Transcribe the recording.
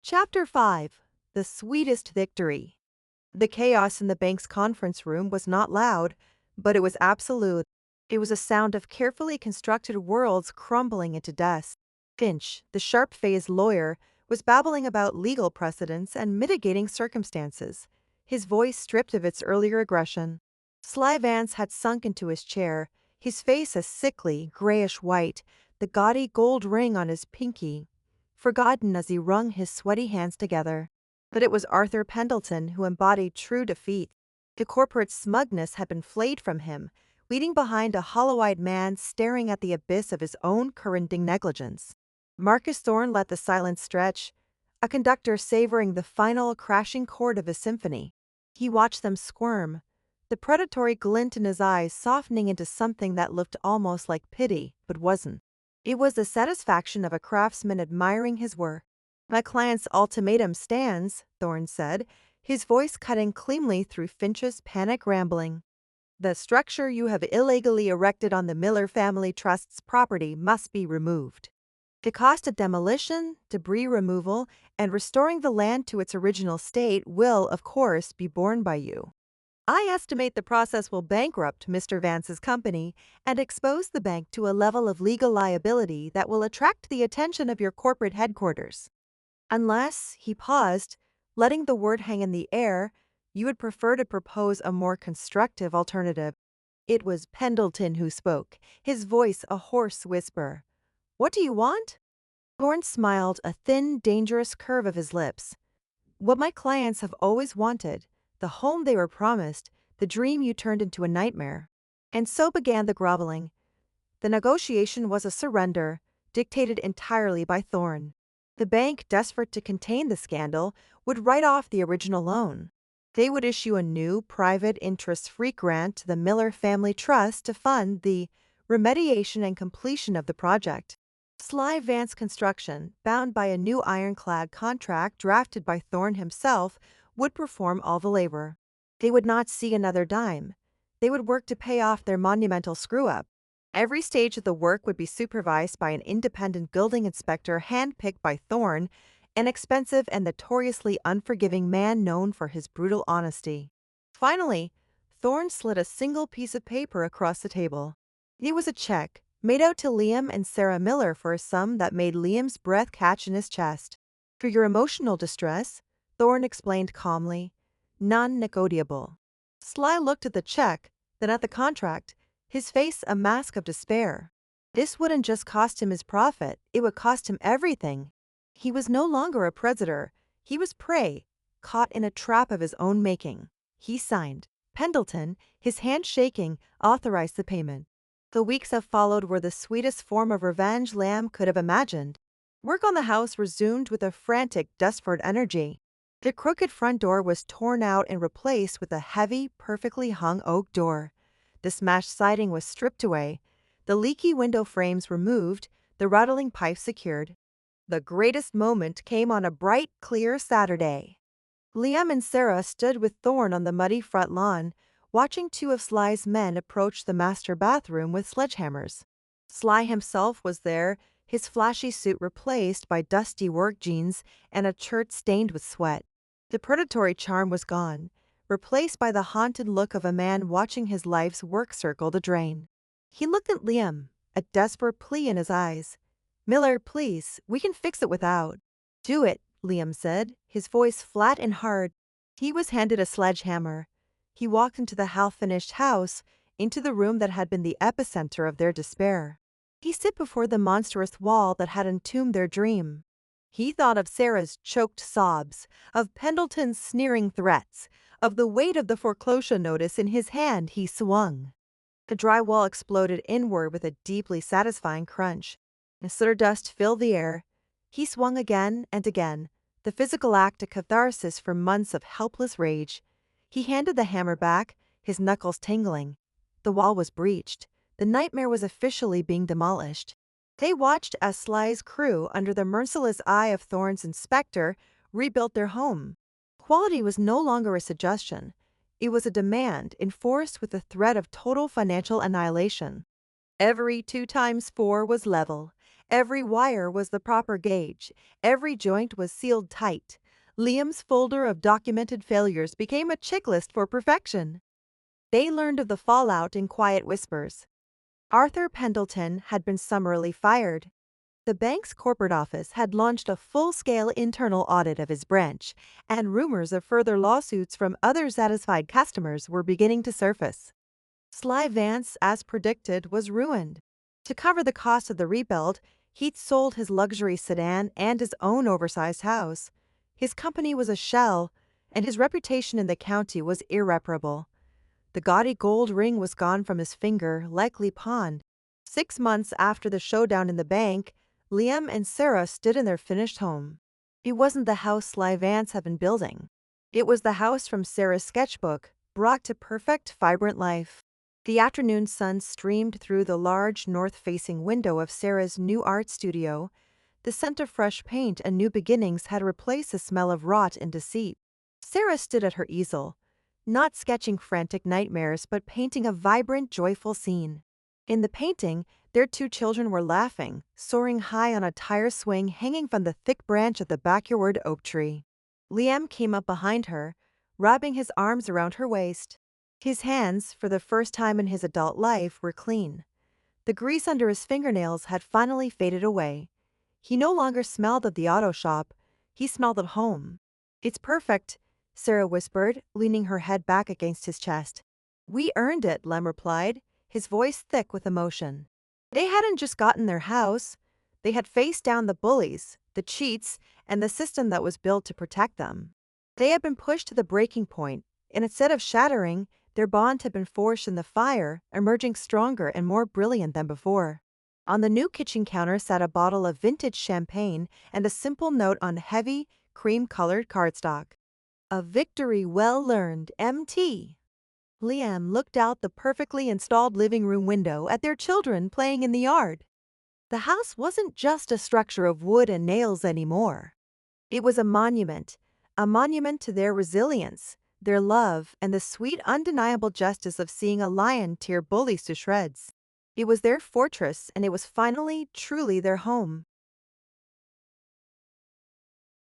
Chapter 5. The Sweetest Victory. The chaos in the bank's conference room was not loud, but it was absolute. It was a sound of carefully constructed worlds crumbling into dust. Finch, the sharp-faced lawyer, was babbling about legal precedents and mitigating circumstances, his voice stripped of its earlier aggression. Sly Vance had sunk into his chair, his face a sickly, grayish-white, the gaudy gold ring on his pinky forgotten as he wrung his sweaty hands together. But it was Arthur Pendleton who embodied true defeat. The corporate smugness had been flayed from him, leaving behind a hollow-eyed man staring at the abyss of his own corroding negligence. Marcus Thorne let the silence stretch, a conductor savoring the final crashing chord of his symphony. He watched them squirm, the predatory glint in his eyes softening into something that looked almost like pity, but wasn't. It was the satisfaction of a craftsman admiring his work. "My client's ultimatum stands," Thorne said, his voice cutting cleanly through Finch's panic rambling. "The structure you have illegally erected on the Miller family trust's property must be removed. The cost of demolition, debris removal, and restoring the land to its original state will, of course, be borne by you. I estimate the process will bankrupt Mr. Vance's company and expose the bank to a level of legal liability that will attract the attention of your corporate headquarters. Unless," he paused, letting the word hang in the air, "you would prefer to propose a more constructive alternative." It was Pendleton who spoke, his voice a hoarse whisper. "What do you want?" Thorne smiled, a thin, dangerous curve of his lips. "What my clients have always wanted. The home they were promised, the dream you turned into a nightmare." And so began the groveling. The negotiation was a surrender, dictated entirely by Thorne. The bank, desperate to contain the scandal, would write off the original loan. They would issue a new, private, interest-free grant to the Miller Family Trust to fund the remediation and completion of the project. Sly Vance Construction, bound by a new ironclad contract drafted by Thorne himself, would perform all the labor. They would not see another dime. They would work to pay off their monumental screw-up. Every stage of the work would be supervised by an independent building inspector handpicked by Thorne, an expensive and notoriously unforgiving man known for his brutal honesty. Finally, Thorne slid a single piece of paper across the table. It was a check, made out to Liam and Sarah Miller for a sum that made Liam's breath catch in his chest. "For your emotional distress," Thorne explained calmly, "non-negotiable." Sly looked at the check, then at the contract, his face a mask of despair. This wouldn't just cost him his profit, it would cost him everything. He was no longer a predator, he was prey, caught in a trap of his own making. He signed. Pendleton, his hand shaking, authorized the payment. The weeks that followed were the sweetest form of revenge Lamb could have imagined. Work on the house resumed with a frantic, desperate energy. The crooked front door was torn out and replaced with a heavy, perfectly hung oak door. The smashed siding was stripped away, the leaky window frames removed, the rattling pipes secured. The greatest moment came on a bright, clear Saturday. Liam and Sarah stood with Thorne on the muddy front lawn, watching two of Sly's men approach the master bathroom with sledgehammers. Sly himself was there, his flashy suit replaced by dusty work jeans and a shirt stained with sweat. The predatory charm was gone, replaced by the haunted look of a man watching his life's work circle to drain. He looked at Liam, a desperate plea in his eyes. "Miller, please, we can fix it without." "Do it," Liam said, his voice flat and hard. He was handed a sledgehammer. He walked into the half-finished house, into the room that had been the epicenter of their despair. He stood before the monstrous wall that had entombed their dream. He thought of Sarah's choked sobs, of Pendleton's sneering threats, of the weight of the foreclosure notice in his hand. He swung. The drywall exploded inward with a deeply satisfying crunch. The soda dust filled the air. He swung again and again, the physical act a catharsis for months of helpless rage. He handed the hammer back, his knuckles tingling. The wall was breached. The nightmare was officially being demolished. They watched as Sly's crew, under the merciless eye of Thorne's inspector, rebuilt their home. Quality was no longer a suggestion. It was a demand enforced with the threat of total financial annihilation. Every 2 times 4 was level. Every wire was the proper gauge, every joint was sealed tight. Liam's folder of documented failures became a checklist for perfection. They learned of the fallout in quiet whispers. Arthur Pendleton had been summarily fired. The bank's corporate office had launched a full-scale internal audit of his branch, and rumors of further lawsuits from other satisfied customers were beginning to surface. Sly Vance, as predicted, was ruined. To cover the cost of the rebuild, he'd sold his luxury sedan and his own oversized house. His company was a shell, and his reputation in the county was irreparable. The gaudy gold ring was gone from his finger, likely pawned. 6 months after the showdown in the bank, Liam and Sarah stood in their finished home. It wasn't the house Sly Vance had been building. It was the house from Sarah's sketchbook, brought to perfect, vibrant life. The afternoon sun streamed through the large north-facing window of Sarah's new art studio. The scent of fresh paint and new beginnings had replaced the smell of rot and deceit. Sarah stood at her easel, not sketching frantic nightmares but painting a vibrant, joyful scene. In the painting, their 2 children were laughing, soaring high on a tire swing hanging from the thick branch of the backyard oak tree. Liam came up behind her, wrapping his arms around her waist. His hands, for the first time in his adult life, were clean. The grease under his fingernails had finally faded away. He no longer smelled of the auto shop, he smelled of home. "It's perfect," Sarah whispered, leaning her head back against his chest. "We earned it," Lem replied, his voice thick with emotion. They hadn't just gotten their house. They had faced down the bullies, the cheats, and the system that was built to protect them. They had been pushed to the breaking point, and instead of shattering, their bond had been forged in the fire, emerging stronger and more brilliant than before. On the new kitchen counter sat a bottle of vintage champagne and a simple note on heavy, cream-colored cardstock. "A victory well earned, MT." Liam looked out the perfectly installed living room window at their children playing in the yard. The house wasn't just a structure of wood and nails anymore. It was a monument to their resilience, their love, and the sweet, undeniable justice of seeing a lion tear bullies to shreds. It was their fortress, and it was finally, truly their home.